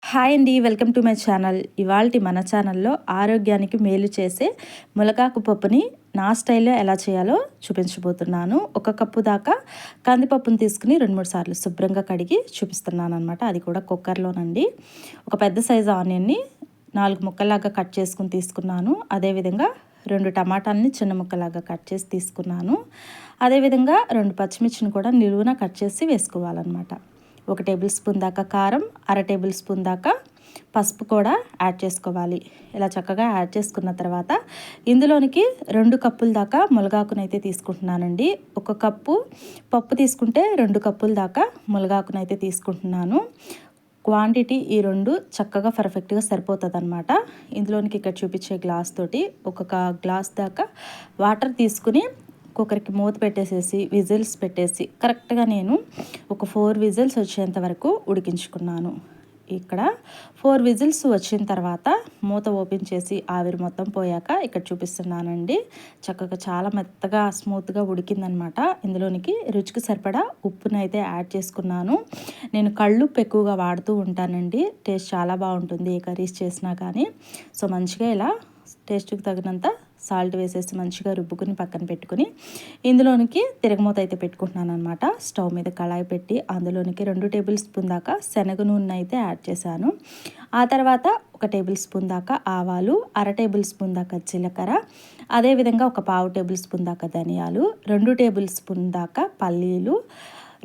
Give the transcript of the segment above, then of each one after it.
Hi అండి, welcome to my channel. ఇవాల్టి మన ఛానల్లో ఆరోగ్యానికి మేలు చేసే ములగాకు పప్పుని నా స్టైల్లో ఎలా చేయాలో చూపించబోతున్నాను. 1 కప్పు దాకా కందిపప్పును తీసుకుని 2-3 సార్లు శుభ్రంగా కడిగి చూపిస్తున్నాను అనమాట. అది కూడా కుక్కర్లోనండి. ఒక పెద్ద సైజు ఆనియన్ని 4 ముక్కల్లాగా కట్ చేసుకుని తీసుకున్నాను. అదేవిధంగా 2 టమాటాలని చిన్న ముక్కలాగా కట్ చేసి తీసుకున్నాను. అదేవిధంగా 2 పచ్చిమిర్చిని కూడా నిలువున కట్ చేసి వేసుకోవాలన్నమాట. 1 టేబుల్ స్పూన్ దాకా కారం, 1/2 టేబుల్ స్పూన్ దాకా పసుపు కూడా యాడ్ చేసుకోవాలి. ఇలా చక్కగా యాడ్ చేసుకున్న తర్వాత ఇందులోనికి 2 కప్పుల దాకా ములగాకునైతే తీసుకుంటున్నానండి. 1 కప్పు పప్పు తీసుకుంటే 2 కప్పుల దాకా ములగాకునైతే తీసుకుంటున్నాను. క్వాంటిటీ ఈ 2 చక్కగా పర్ఫెక్ట్గా సరిపోతుంది అనమాట. ఇందులోనికి ఇక్కడ చూపించే గ్లాస్ తోటి 1 గ్లాస్ దాకా వాటర్ తీసుకుని కుక్కర్కి మూత పెట్టేసేసి విజిల్స్ పెట్టేసి కరెక్ట్గా నేను ఒక 4 విజిల్స్ వచ్చేంత వరకు ఉడికించుకున్నాను. ఇక్కడ 4 విజిల్స్ వచ్చిన తర్వాత మూత ఓపెన్ చేసి ఆవిరి మొత్తం పోయాక ఇక్కడ చూపిస్తున్నానండి. చక్కగా చాలా మెత్తగా స్మూత్గా ఉడికిందనమాట. ఇందులోనికి రుచికి సరిపడా ఉప్పునైతే యాడ్ చేసుకున్నాను. నేను కళ్ళుప్పు ఎక్కువగా వాడుతూ ఉంటానండి. టేస్ట్ చాలా బాగుంటుంది ఏ కర్రీస్ చేసినా కానీ. సో మంచిగా ఇలా టేస్ట్కి తగినంత సాల్ట్ వేసేసి మంచిగా రుబ్బుకుని పక్కన పెట్టుకుని ఇందులోనికి తిరగమూత అయితే పెట్టుకుంటున్నాను అనమాట. స్టవ్ మీద కళాయి పెట్టి అందులోనికి 2 టేబుల్ స్పూన్ దాకా శనగ నూనె అయితే యాడ్ చేశాను. ఆ తర్వాత 1 టేబుల్ స్పూన్ దాకా ఆవాలు, 1/2 టేబుల్ స్పూన్ దాకా జీలకర్ర, అదేవిధంగా 1/4 టేబుల్ స్పూన్ దాకా ధనియాలు, 2 టేబుల్ స్పూన్ దాకా పల్లీలు,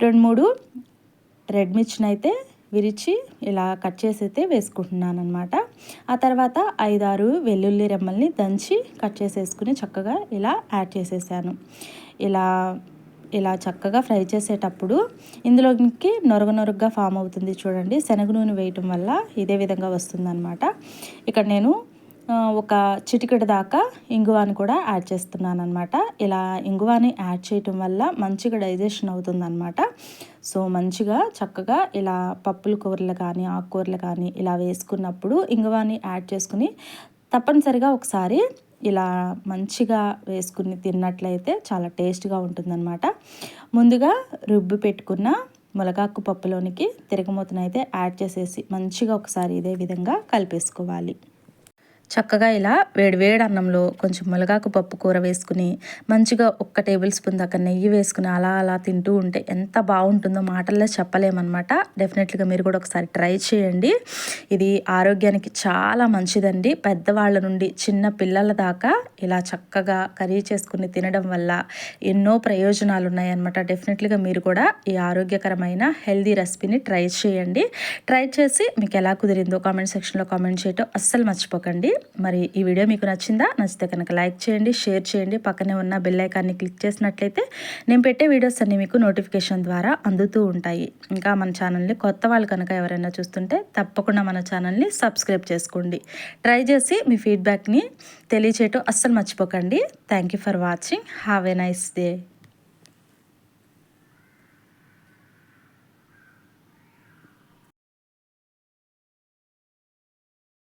2-3 రెడ్ మిర్చిని అయితే విరిచి ఇలా కట్ చేసి అయితే వేసుకుంటున్నాను అనమాట. ఆ తర్వాత 5-6 వెల్లుల్లి రెమ్మల్ని దంచి కట్ చేసేసుకుని చక్కగా ఇలా యాడ్ చేసేసాను. ఇలా చక్కగా ఫ్రై చేసేటప్పుడు ఇందులోకి నొరగగా ఫామ్ అవుతుంది చూడండి. శనగ నూనె వేయటం వల్ల ఇదే విధంగా వస్తుందన్నమాట. ఇక్కడ నేను 1 చిటికెడు దాకా ఇంగువాని కూడా యాడ్ చేస్తున్నాను అనమాట. ఇలా ఇంగువాని యాడ్ చేయటం వల్ల మంచిగా డైజెషన్ అవుతుందన్నమాట. సో మంచిగా చక్కగా ఇలా పప్పుల కూరలు కానీ ఆకుకూరలు కానీ ఇలా వేసుకున్నప్పుడు ఇంగువాని యాడ్ చేసుకుని తప్పనిసరిగా ఒకసారి ఇలా మంచిగా వేసుకుని తిన్నట్లయితే చాలా టేస్ట్గా ఉంటుందన్నమాట. ముందుగా రుబ్బు పెట్టుకున్న ములగాకు పప్పులోనికి తిరగమూతనైతే యాడ్ చేసేసి మంచిగా ఒకసారి ఇదే విధంగా కలిపేసుకోవాలి. చక్కగా ఇలా వేడి అన్నంలో కొంచెం ములగాకు పప్పు కూర వేసుకుని మంచిగా 1 టేబుల్ స్పూన్ దాకా నెయ్యి వేసుకుని అలా తింటూ ఉంటే ఎంత బాగుంటుందో మాటల్లో చెప్పలేమన్నమాట. డెఫినెట్లీగా మీరు కూడా ఒకసారి ట్రై చేయండి. ఇది ఆరోగ్యానికి చాలా మంచిదండి. పెద్దవాళ్ళ నుండి చిన్న పిల్లల దాకా ఇలా చక్కగా కర్రీ చేసుకుని తినడం వల్ల ఎన్నో ప్రయోజనాలు ఉన్నాయన్నమాట. డెఫినెట్లీగా మీరు కూడా ఈ ఆరోగ్యకరమైన హెల్దీ రెసిపీని ట్రై చేయండి. ట్రై చేసి మీకు ఎలా కుదిరిందో కామెంట్ సెక్షన్లో కామెంట్ చేయటం అస్సలు మర్చిపోకండి. మరి ఈ వీడియో మీకు నచ్చిందా? నచ్చితే కనుక లైక్ చేయండి, షేర్ చేయండి. పక్కనే ఉన్న బెల్ ఐకాన్ని క్లిక్ చేసినట్లయితే నేను పెట్టే వీడియోస్ అన్నీ మీకు నోటిఫికేషన్ ద్వారా అందుతూ ఉంటాయి. ఇంకా మన ఛానల్ని కొత్త వాళ్ళు కనుక ఎవరైనా చూస్తుంటే తప్పకుండా మన ఛానల్ని సబ్స్క్రైబ్ చేసుకోండి. ట్రై చేసి మీ ఫీడ్బ్యాక్ని తెలియచేయటం అస్సలు మర్చిపోకండి. Thank you for watching. Have a nice day.